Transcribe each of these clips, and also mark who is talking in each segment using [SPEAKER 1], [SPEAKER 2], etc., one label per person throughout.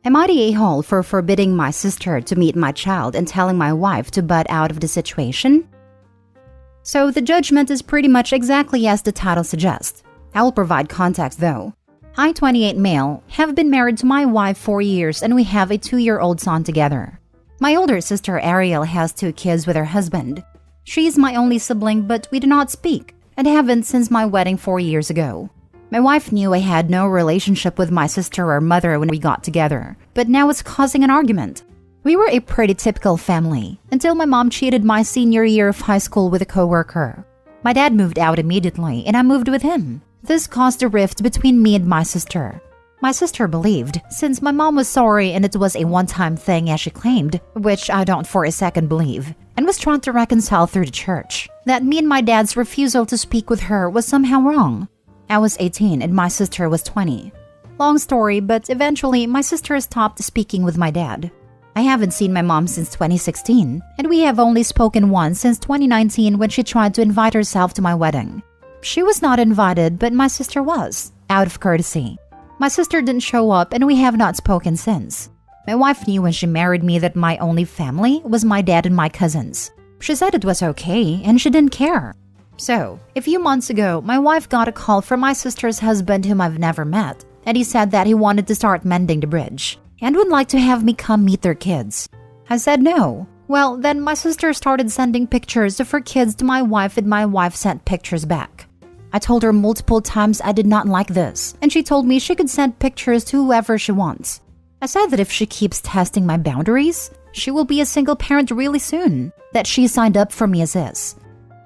[SPEAKER 1] Am I the a-hole for forbidding my sister to meet my child and telling my wife to butt out of the situation? So the judgment is pretty much exactly as the title suggests. I will provide context though. I, 28 male, have been married to my wife 4 years and we have a 2-year-old son together. My older sister Ariel has 2 kids with her husband. She is my only sibling, but we do not speak and haven't since my wedding 4 years ago. My wife knew I had no relationship with my sister or mother when we got together, but now it's causing an argument. We were a pretty typical family until my mom cheated my senior year of high school with a coworker. My dad moved out immediately and I moved with him. This caused a rift between me and my sister. My sister believed, since my mom was sorry and it was a one-time thing as she claimed, which I don't for a second believe, and was trying to reconcile through the church, that me and my dad's refusal to speak with her was somehow wrong. I was 18 and my sister was 20. Long story, but eventually my sister stopped speaking with my dad. I haven't seen my mom since 2016, and we have only spoken once since 2019 when she tried to invite herself to my wedding. She was not invited, but my sister was, out of courtesy. My sister didn't show up and we have not spoken since. My wife knew when she married me that my only family was my dad and my cousins. She said it was okay and she didn't care. So, a few months ago, my wife got a call from my sister's husband whom I've never met, and he said that he wanted to start mending the bridge and would like to have me come meet their kids. I said no. Well, then my sister started sending pictures of her kids to my wife and my wife sent pictures back. I told her multiple times I did not like this, and she told me she could send pictures to whoever she wants. I said that if she keeps testing my boundaries, she will be a single parent really soon, that she signed up for me as is.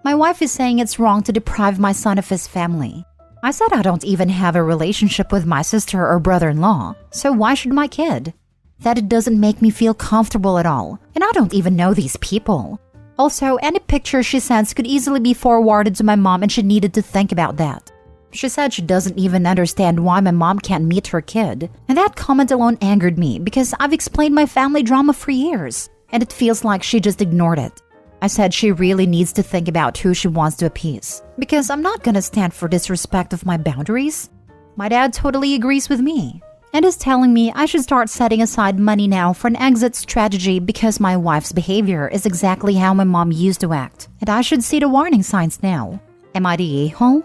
[SPEAKER 1] My wife is saying it's wrong to deprive my son of his family. I said I don't even have a relationship with my sister or brother-in-law, so why should my kid? That it doesn't make me feel comfortable at all, and I don't even know these people. Also, any picture she sends could easily be forwarded to my mom and she needed to think about that. She said she doesn't even understand why my mom can't meet her kid, and that comment alone angered me because I've explained my family drama for years, and it feels like she just ignored it. I said she really needs to think about who she wants to appease, because I'm not gonna stand for disrespect of my boundaries. My dad totally agrees with me, and is telling me I should start setting aside money now for an exit strategy because my wife's behavior is exactly how my mom used to act, and I should see the warning signs now. Am I the a-hole?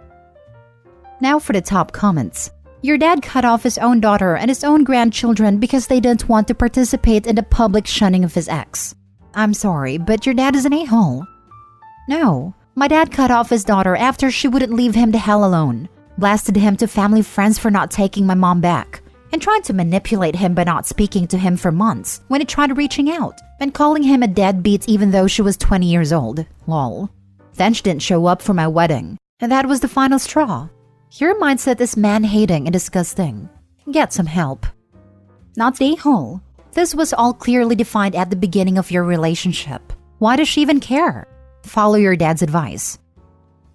[SPEAKER 1] Now for the top comments. Your dad cut off his own daughter and his own grandchildren because they didn't want to participate in the public shunning of his ex. I'm sorry, but your dad is an a-hole. No, my dad cut off his daughter after she wouldn't leave him the hell alone, blasted him to family friends for not taking my mom back, and tried to manipulate him by not speaking to him for months when he tried reaching out, and calling him a deadbeat even though she was 20 years old. Lol. Then she didn't show up for my wedding, and that was the final straw. Your mindset is man-hating and disgusting. Get some help. Not the a-hole. This was all clearly defined at the beginning of your relationship. Why does she even care? Follow your dad's advice.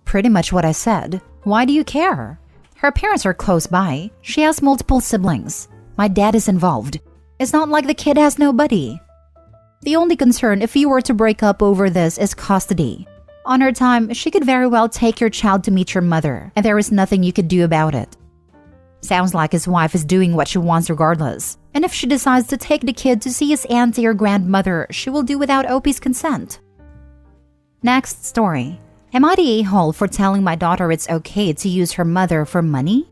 [SPEAKER 1] Pretty much what I said. Why do you care? Her parents are close by. She has multiple siblings. My dad is involved. It's not like the kid has nobody. The only concern if you were to break up over this is custody. On her time, she could very well take your child to meet your mother, and there is nothing you could do about it. Sounds like his wife is doing what she wants regardless. And if she decides to take the kid to see his auntie or grandmother, she will do without Opie's consent. Next story. Am I the a-hole for telling my daughter it's okay to use her mother for money?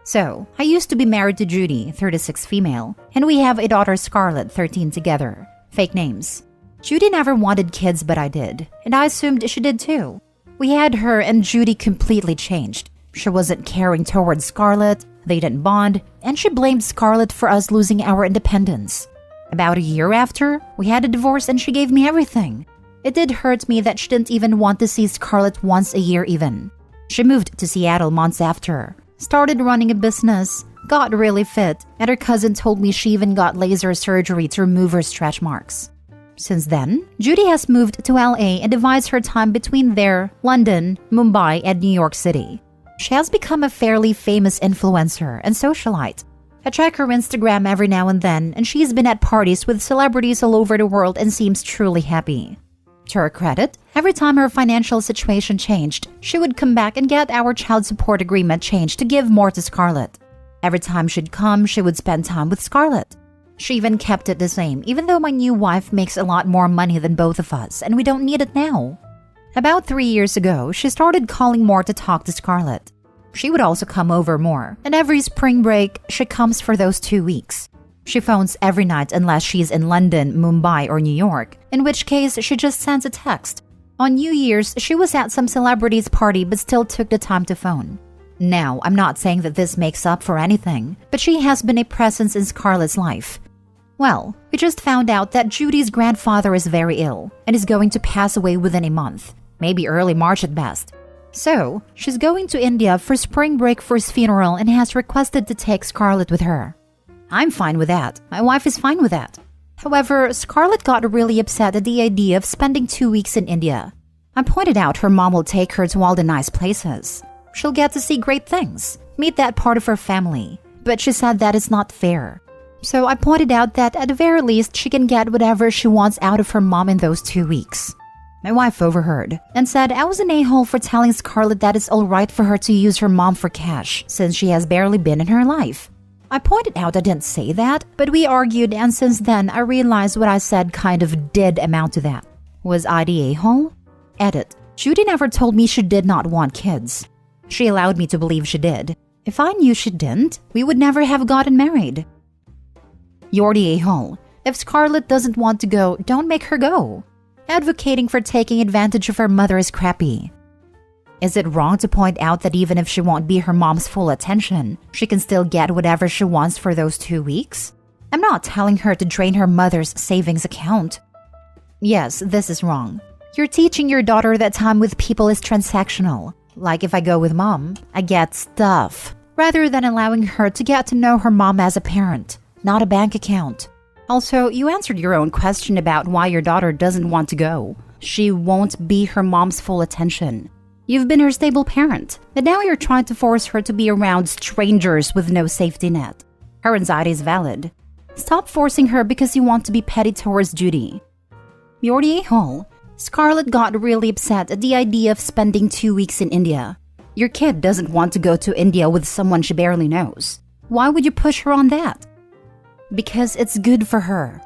[SPEAKER 1] So, I used to be married to Judy, 36 female, and we have a daughter Scarlett, 13 together. Fake names. Judy never wanted kids, but I did, and I assumed she did too. We had her and Judy completely changed. She wasn't caring towards Scarlett, they didn't bond, and she blamed Scarlett for us losing our independence. About a year after, we had a divorce and she gave me everything. It did hurt me that she didn't even want to see Scarlett once a year even. She moved to Seattle months after, started running a business, got really fit, and her cousin told me she even got laser surgery to remove her stretch marks. Since then, Judy has moved to LA and divides her time between there, London, Mumbai, and New York City. She has become a fairly famous influencer and socialite. I check her Instagram every now and then, and she's been at parties with celebrities all over the world and seems truly happy. To her credit, every time her financial situation changed, she would come back and get our child support agreement changed to give more to Scarlett. Every time she'd come, she would spend time with Scarlett. She even kept it the same, even though my new wife makes a lot more money than both of us, and we don't need it now. About 3 years ago, she started calling more to talk to Scarlett. She would also come over more, and every spring break, she comes for those 2 weeks. She phones every night unless she's in London, Mumbai, or New York, in which case she just sends a text. On New Year's, she was at some celebrity's party but still took the time to phone. Now, I'm not saying that this makes up for anything, but she has been a presence in Scarlett's life. Well, we just found out that Judy's grandfather is very ill and is going to pass away within a month, maybe early March at best. So, she's going to India for spring break for his funeral and has requested to take Scarlett with her. I'm fine with that. My wife is fine with that. However, Scarlett got really upset at the idea of spending 2 weeks in India. I pointed out her mom will take her to all the nice places. She'll get to see great things, meet that part of her family. But she said that is not fair. So I pointed out that at the very least she can get whatever she wants out of her mom in those 2 weeks. My wife overheard and said I was an a-hole for telling Scarlett that it's alright for her to use her mom for cash since she has barely been in her life. I pointed out I didn't say that, but we argued, and since then I realized what I said kind of did amount to that. Was I the a-hole? Edit. Judy never told me she did not want kids. She allowed me to believe she did. If I knew she didn't, we would never have gotten married. You're the a-hole. If Scarlett doesn't want to go, don't make her go. Advocating for taking advantage of her mother is crappy. Is it wrong to point out that even if she won't be her mom's full attention, she can still get whatever she wants for those 2 weeks? I'm not telling her to drain her mother's savings account. Yes, this is wrong. You're teaching your daughter that time with people is transactional. Like if I go with mom, I get stuff, rather than allowing her to get to know her mom as a parent, not a bank account. Also, you answered your own question about why your daughter doesn't want to go. She won't be her mom's full attention. You've been her stable parent, and now you're trying to force her to be around strangers with no safety net. Her anxiety is valid. Stop forcing her because you want to be petty towards Judy. You're the a-hole. Scarlett got really upset at the idea of spending 2 weeks in India. Your kid doesn't want to go to India with someone she barely knows. Why would you push her on that? Because it's good for her.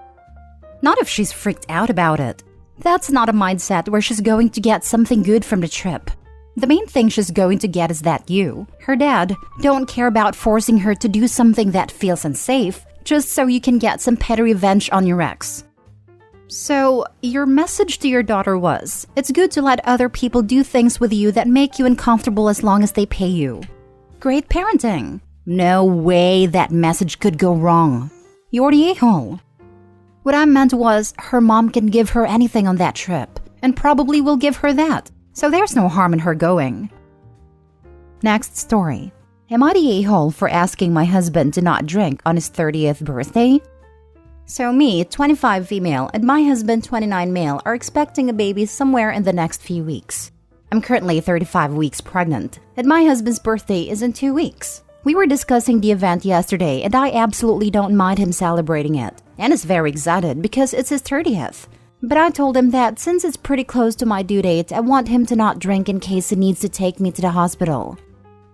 [SPEAKER 1] Not if she's freaked out about it. That's not a mindset where she's going to get something good from the trip. The main thing she's going to get is that you, her dad, don't care about forcing her to do something that feels unsafe just so you can get some petty revenge on your ex. So, your message to your daughter was, it's good to let other people do things with you that make you uncomfortable as long as they pay you. Great parenting. No way that message could go wrong. You're the a-hole. What I meant was, her mom can give her anything on that trip, and probably will give her that, so there's no harm in her going. Next story. Am I the a-hole for asking my husband to not drink on his 30th birthday? So me, 25 female, and my husband, 29 male, are expecting a baby somewhere in the next few weeks. I'm currently 35 weeks pregnant, and my husband's birthday is in 2 weeks. We were discussing the event yesterday, and I absolutely don't mind him celebrating it, and is very excited because it's his 30th. But I told him that since it's pretty close to my due date, I want him to not drink in case he needs to take me to the hospital.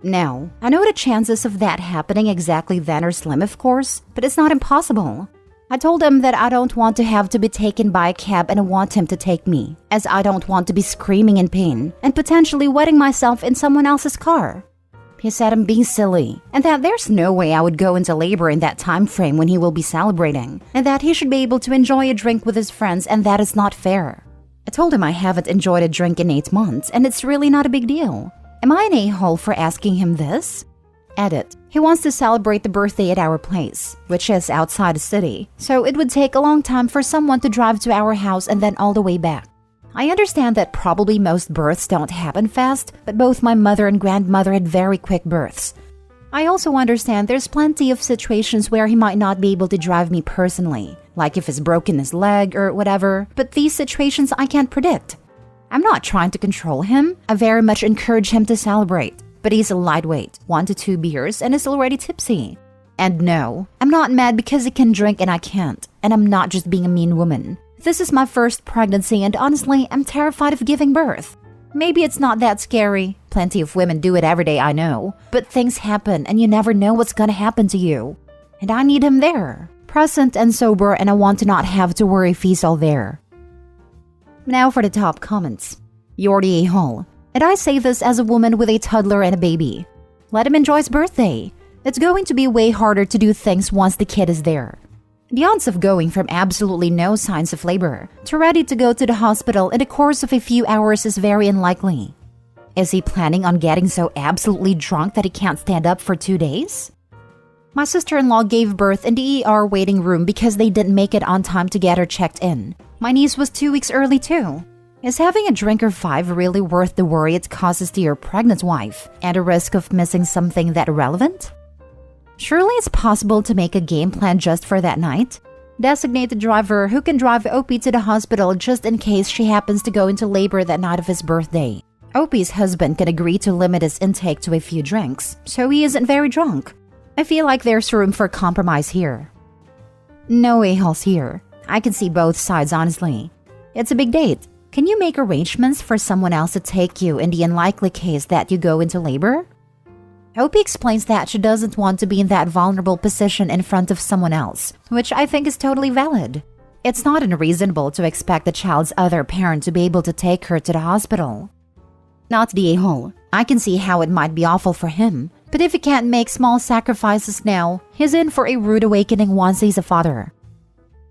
[SPEAKER 1] Now, I know the chances of that happening exactly then are slim, of course, but it's not impossible. I told him that I don't want to have to be taken by a cab and I want him to take me, as I don't want to be screaming in pain and potentially wetting myself in someone else's car. He said I'm being silly, and that there's no way I would go into labor in that time frame when he will be celebrating, and that he should be able to enjoy a drink with his friends, and that is not fair. I told him I haven't enjoyed a drink in 8 months, and it's really not a big deal. Am I an a-hole for asking him this? Edit. He wants to celebrate the birthday at our place, which is outside the city, so it would take a long time for someone to drive to our house and then all the way back. I understand that probably most births don't happen fast, but both my mother and grandmother had very quick births. I also understand there's plenty of situations where he might not be able to drive me personally, like if he's broken his leg or whatever, but these situations I can't predict. I'm not trying to control him. I very much encourage him to celebrate. But he's a lightweight, 1 to 2 beers, and is already tipsy. And no, I'm not mad because he can drink and I can't, and I'm not just being a mean woman. This is my first pregnancy, and honestly, I'm terrified of giving birth. Maybe it's not that scary. Plenty of women do it every day, I know. But things happen, and you never know what's gonna happen to you. And I need him there. present and sober, and I want to not have to worry if he's all there. Now for the top comments. You're the a-hole. And I say this as a woman with a toddler and a baby. Let him enjoy his birthday. It's going to be way harder to do things once the kid is there. The odds of going from absolutely no signs of labor to ready to go to the hospital in the course of a few hours is very unlikely. Is he planning on getting so absolutely drunk that he can't stand up for 2 days? My sister-in-law gave birth in the ER waiting room because they didn't make it on time to get her checked in. My niece was 2 weeks early too. Is having a drink or 5 really worth the worry it causes to your pregnant wife and the risk of missing something that relevant? Surely it's possible to make a game plan just for that night. Designate a driver who can drive Opie to the hospital just in case she happens to go into labor that night of his birthday. Opie's husband can agree to limit his intake to a few drinks, so he isn't very drunk. I feel like there's room for compromise here. No a-holes here. I can see both sides honestly. It's a big date. Can you make arrangements for someone else to take you in the unlikely case that you go into labor? Opie explains that she doesn't want to be in that vulnerable position in front of someone else, which I think is totally valid. It's not unreasonable to expect the child's other parent to be able to take her to the hospital. Not the a-hole. I can see how it might be awful for him, but if he can't make small sacrifices now, he's in for a rude awakening once he's a father.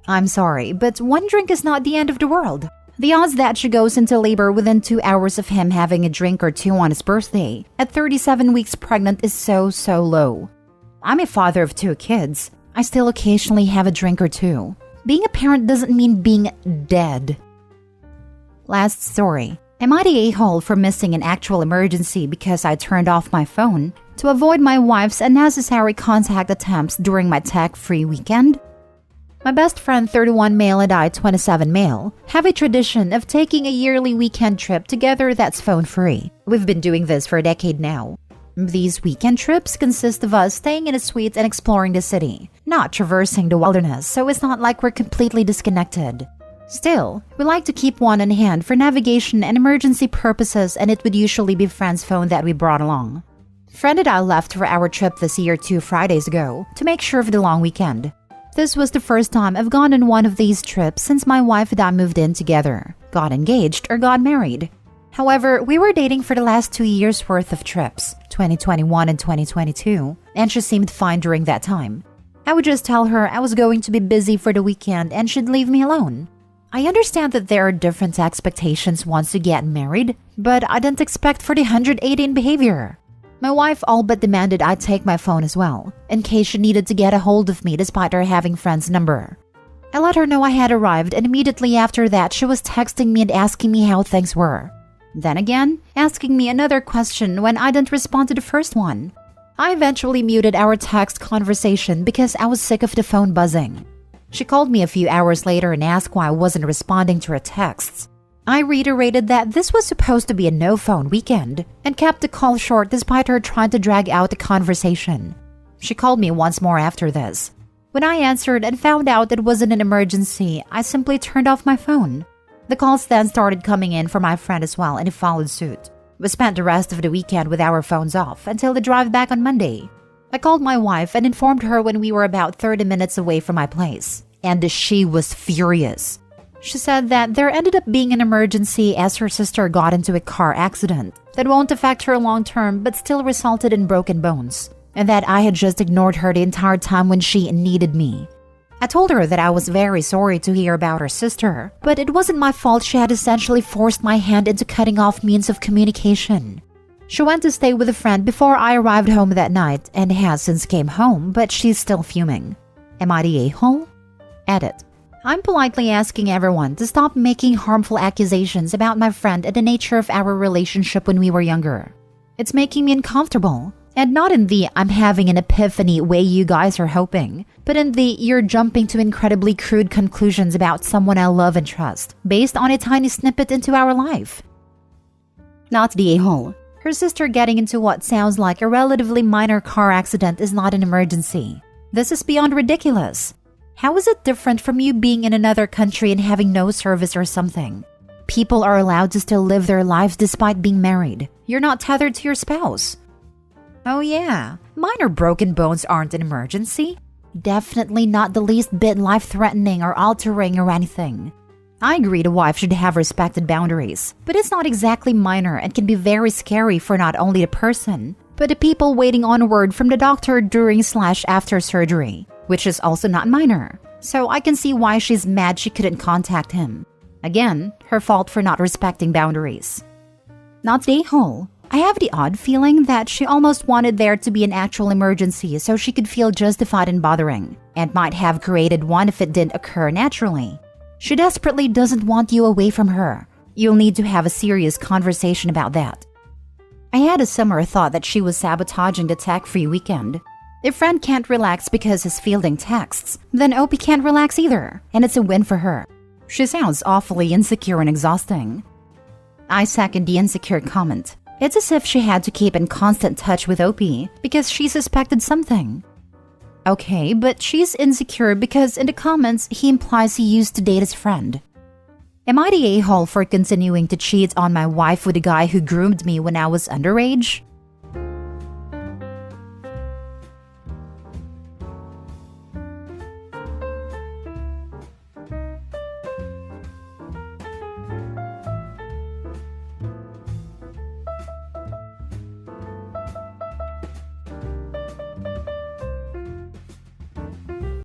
[SPEAKER 1] I'm sorry, but 1 drink is not the end of the world. The odds that she goes into labor within 2 hours of him having a drink or 2 on his birthday at 37 weeks pregnant is so low. I'm a father of 2 kids. I still occasionally have a drink or 2. Being a parent doesn't mean being dead. Last story. Am I the a-hole for missing an actual emergency because I turned off my phone to avoid my wife's unnecessary contact attempts during my tech-free weekend? My best friend 31 male and I 27 male have a tradition of taking a yearly weekend trip together that's phone-free. We've been doing this for a decade now. These weekend trips consist of us staying in a suite and exploring the city, not traversing the wilderness, so it's not like we're completely disconnected. Still, we like to keep one on hand for navigation and emergency purposes, and it would usually be friend's phone that we brought along. Friend and I left for our trip this year 2 Fridays ago to make sure of the long weekend. This was the first time I've gone on one of these trips since my wife and I moved in together, got engaged, or got married. However, we were dating for the last 2 years worth of trips, 2021 and 2022, and she seemed fine during that time. I would just tell her I was going to be busy for the weekend and she'd leave me alone. I understand that there are different expectations once you get married, but I didn't expect for the 180 in behavior. My wife all but demanded I take my phone as well, in case she needed to get a hold of me despite her having friend's number. I let her know I had arrived, and immediately after that she was texting me and asking me how things were. Then again, asking me another question when I didn't respond to the first one. I eventually muted our text conversation because I was sick of the phone buzzing. She called me a few hours later and asked why I wasn't responding to her texts. I reiterated that this was supposed to be a no-phone weekend and kept the call short despite her trying to drag out the conversation. She called me once more after this. When I answered and found out it wasn't an emergency, I simply turned off my phone. The calls then started coming in from my friend as well, and he followed suit. We spent the rest of the weekend with our phones off until the drive back on Monday. I called my wife and informed her when we were about 30 minutes away from my place, and she was furious. She said that there ended up being an emergency as her sister got into a car accident that won't affect her long term but still resulted in broken bones, and that I had just ignored her the entire time when she needed me. I told her that I was very sorry to hear about her sister, but it wasn't my fault she had essentially forced my hand into cutting off means of communication. She went to stay with a friend before I arrived home that night and has since came home, but she's still fuming. Am I the a-hole? Edit. I'm politely asking everyone to stop making harmful accusations about my friend and the nature of our relationship when we were younger. It's making me uncomfortable, and not in the I'm having an epiphany way you guys are hoping, but in the you're jumping to incredibly crude conclusions about someone I love and trust, based on a tiny snippet into our life. Not the a-hole. Her sister getting into what sounds like a relatively minor car accident is not an emergency. This is beyond ridiculous. How is it different from you being in another country and having no service or something? People are allowed to still live their lives despite being married. You're not tethered to your spouse. Oh yeah, minor broken bones aren't an emergency. Definitely not the least bit life-threatening or altering or anything. I agree the wife should have respected boundaries, but it's not exactly minor and can be very scary for not only the person, but the people waiting on word from the doctor during/after surgery, which is also not minor. So I can see why she's mad she couldn't contact him. Again, her fault for not respecting boundaries. Not the a-hole. I have the odd feeling that she almost wanted there to be an actual emergency so she could feel justified in bothering, and might have created one if it didn't occur naturally. She desperately doesn't want you away from her. You'll need to have a serious conversation about that. I had a similar thought that she was sabotaging the tech-free weekend. If friend can't relax because he's fielding texts, then Opie can't relax either, and it's a win for her. She sounds awfully insecure and exhausting. I second the insecure comment. It's as if she had to keep in constant touch with Opie because she suspected something. Okay, but she's insecure because in the comments he implies he used to date his friend. Am I the a-hole for continuing to cheat on my wife with a guy who groomed me when I was underage?